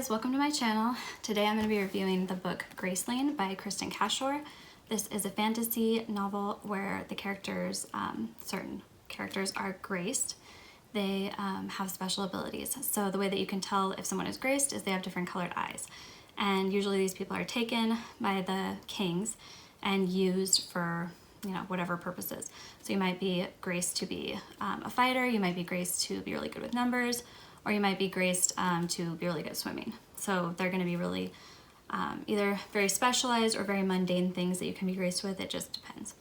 guys, welcome to my channel. Today I'm going to be reviewing the book Graceling by Kristen Cashore. This is a fantasy novel where the characters, certain characters are graced. They have special abilities. So the way that you can tell if someone is graced is they have different colored eyes. And usually these people are taken by the kings and used for, whatever purposes. So you might be graced to be a fighter, you might be graced to be really good with numbers, or you might be graced to be really good at swimming. So they're going to be really either very specialized or very mundane things that you can be graced with. It just depends.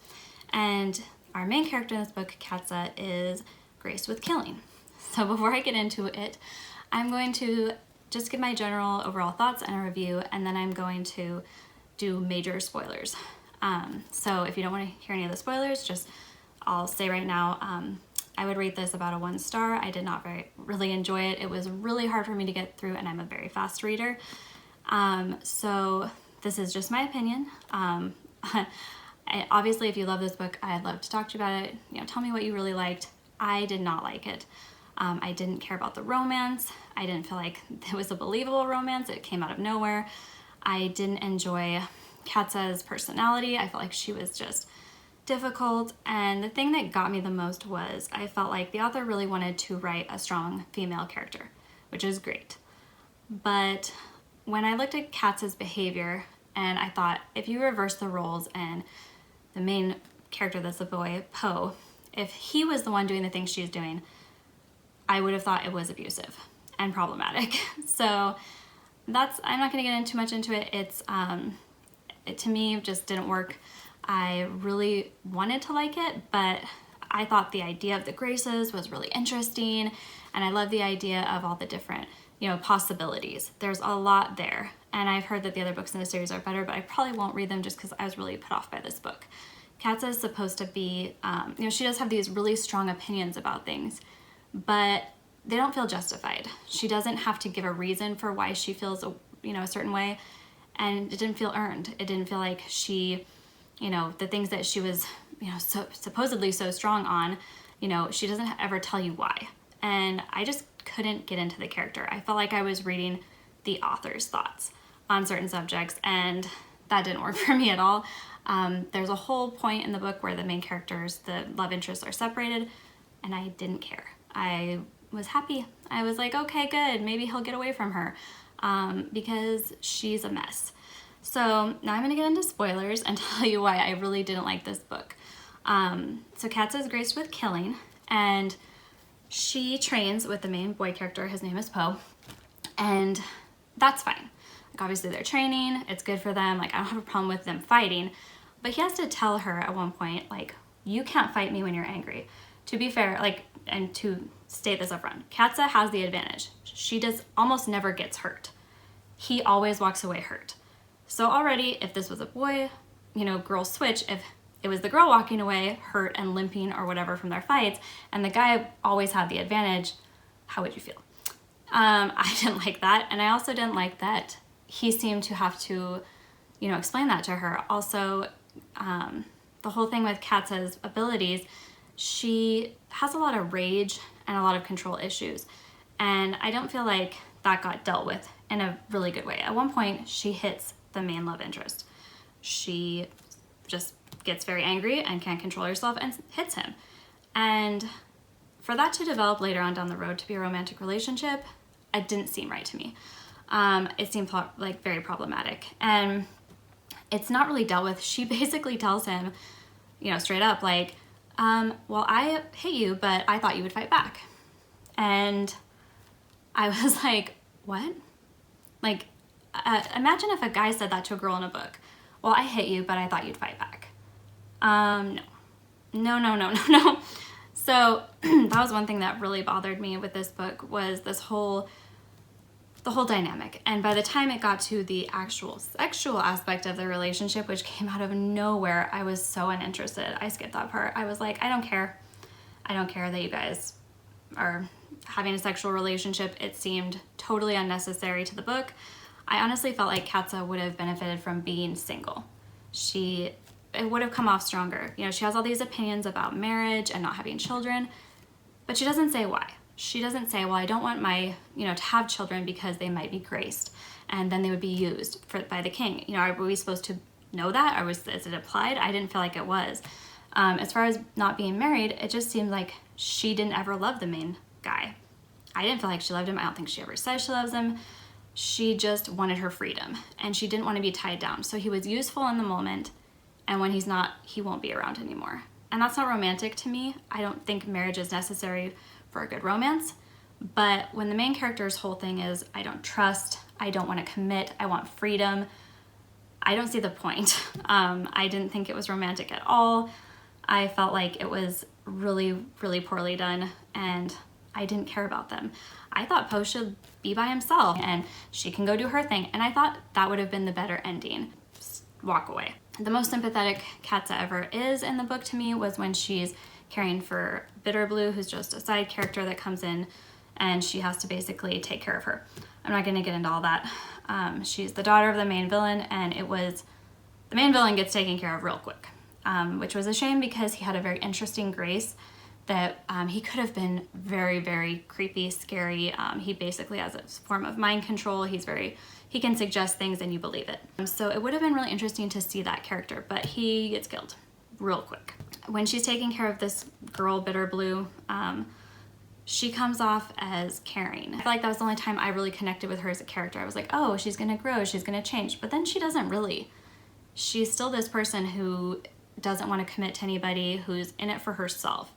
And our main character in this book, Katza, is graced with killing. So before I get into it, I'm going to just give my general overall thoughts and a review, and then I'm going to do major spoilers. So if you don't want to hear any of the spoilers, I'll say right now, I would rate this about a 1 star. I did not really enjoy it. It was really hard for me to get through, and I'm a very fast reader. So this is just my opinion. Obviously, if you love this book, I'd love to talk to you about it. Tell me what you really liked. I did not like it. I didn't care about the romance. I didn't feel like it was a believable romance. It came out of nowhere. I didn't enjoy Katza's personality. I felt like she was just difficult, and the thing that got me the most was I felt like the author really wanted to write a strong female character, which is great. But when I looked at Katza's behavior, and I thought, if you reverse the roles and the main character that's the boy, Poe, if he was the one doing the things she's doing, I would have thought it was abusive and problematic. So I'm not going to get too much into it. It to me just didn't work. I really wanted to like it, but I thought the idea of the graces was really interesting, and I love the idea of all the different, possibilities. There's a lot there, and I've heard that the other books in the series are better, but I probably won't read them just because I was really put off by this book. Katza is supposed to be, she does have these really strong opinions about things, but they don't feel justified. She doesn't have to give a reason for why she feels, a certain way, and it didn't feel earned. It didn't feel like she, the things that she was, supposedly so strong on, she doesn't ever tell you why. And I just couldn't get into the character. I felt like I was reading the author's thoughts on certain subjects, and that didn't work for me at all. There's a whole point in the book where the main characters, the love interests, are separated, and I didn't care. I was happy. I was like, okay, good, maybe he'll get away from her, because she's a mess. So now I'm going to get into spoilers and tell you why I really didn't like this book. So Katza is graced with killing, and she trains with the main boy character. His name is Poe, and that's fine. Like, obviously they're training, it's good for them. Like, I don't have a problem with them fighting, but he has to tell her at one point, like, you can't fight me when you're angry. To be fair, and to state this up front, Katza has the advantage. She almost never gets hurt. He always walks away hurt. So already, if this was a boy, girl switch, if it was the girl walking away hurt and limping or whatever from their fights, and the guy always had the advantage, how would you feel? I didn't like that, and I also didn't like that he seemed to have to, explain that to her. Also, the whole thing with Katza's abilities, she has a lot of rage and a lot of control issues, and I don't feel like that got dealt with in a really good way. At one point, she hits the main love interest. She just gets very angry and can't control herself and hits him. And for that to develop later on down the road to be a romantic relationship, it didn't seem right to me. It seemed like very problematic. And it's not really dealt with. She basically tells him, straight up, like, well, I hit you, but I thought you would fight back. And I was like, what? Like, imagine if a guy said that to a girl in a book. Well, I hit you, but I thought you'd fight back. No. So that was one thing that really bothered me with this book, was the whole dynamic. And by the time it got to the actual sexual aspect of the relationship, which came out of nowhere, I was so uninterested. I skipped that part. I was like, I don't care. I don't care that you guys are having a sexual relationship. It seemed totally unnecessary to the book. I honestly felt like Katza would have benefited from being single. It would have come off stronger. She has all these opinions about marriage and not having children, but she doesn't say why. She doesn't say, well, I don't want my, to have children because they might be graced and then they would be used by the king. Are we supposed to know that? Is it applied? I didn't feel like it was. As far as not being married, it just seemed like she didn't ever love the main guy. I didn't feel like she loved him. I don't think she ever said she loves him. She just wanted her freedom and she didn't want to be tied down. So he was useful in the moment, and when he's not, he won't be around anymore. And that's not romantic to me. I don't think marriage is necessary for a good romance. But when the main character's whole thing is, I don't trust, I don't want to commit, I want freedom, I don't see the point. I didn't think it was romantic at all. I felt like it was really, really poorly done, and I didn't care about them. I thought Poe should be by himself and she can go do her thing, and I thought that would have been the better ending. Just walk away. The most sympathetic Katza ever is in the book to me was when she's caring for Bitterblue, who's just a side character that comes in and she has to basically take care of her. I'm not going to get into all that. She's the daughter of the main villain, and the main villain gets taken care of real quick, which was a shame because he had a very interesting grace that he could have been very, very creepy, scary. He basically has a form of mind control. He can suggest things and you believe it. So it would have been really interesting to see that character, but he gets killed real quick. When she's taking care of this girl, Bitterblue, she comes off as caring. I feel like that was the only time I really connected with her as a character. I was like, oh, she's gonna grow, she's gonna change. But then she doesn't really. She's still this person who doesn't want to commit to anybody, who's in it for herself.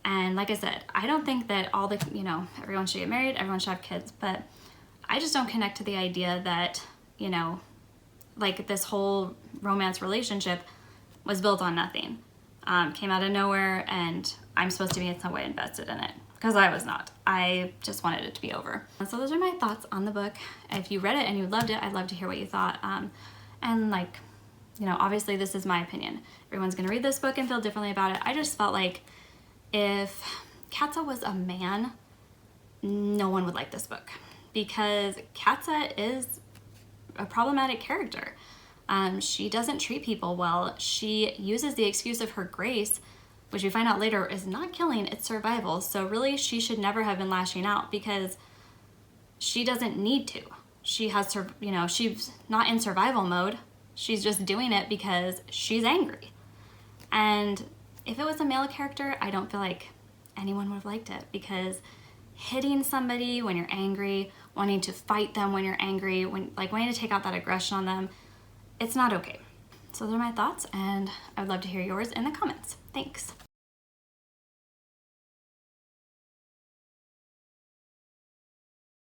And like I said, I don't think that everyone should get married, everyone should have kids, but I just don't connect to the idea that, like this whole romance relationship was built on nothing. Came out of nowhere, and I'm supposed to be in some way invested in it. Because I was not. I just wanted it to be over. So those are my thoughts on the book. If you read it and you loved it, I'd love to hear what you thought. And obviously this is my opinion. Everyone's gonna read this book and feel differently about it. I just felt like if Katza was a man, no one would like this book. Because Katza is a problematic character. She doesn't treat people well. She uses the excuse of her grace, which we find out later is not killing, it's survival. So really she should never have been lashing out because she doesn't need to. She has, she's not in survival mode. She's just doing it because she's angry. And if it was a male character, I don't feel like anyone would have liked it, because hitting somebody when you're angry, wanting to fight them when you're angry, wanting to take out that aggression on them, it's not okay. So those are my thoughts, and I would love to hear yours in the comments. Thanks.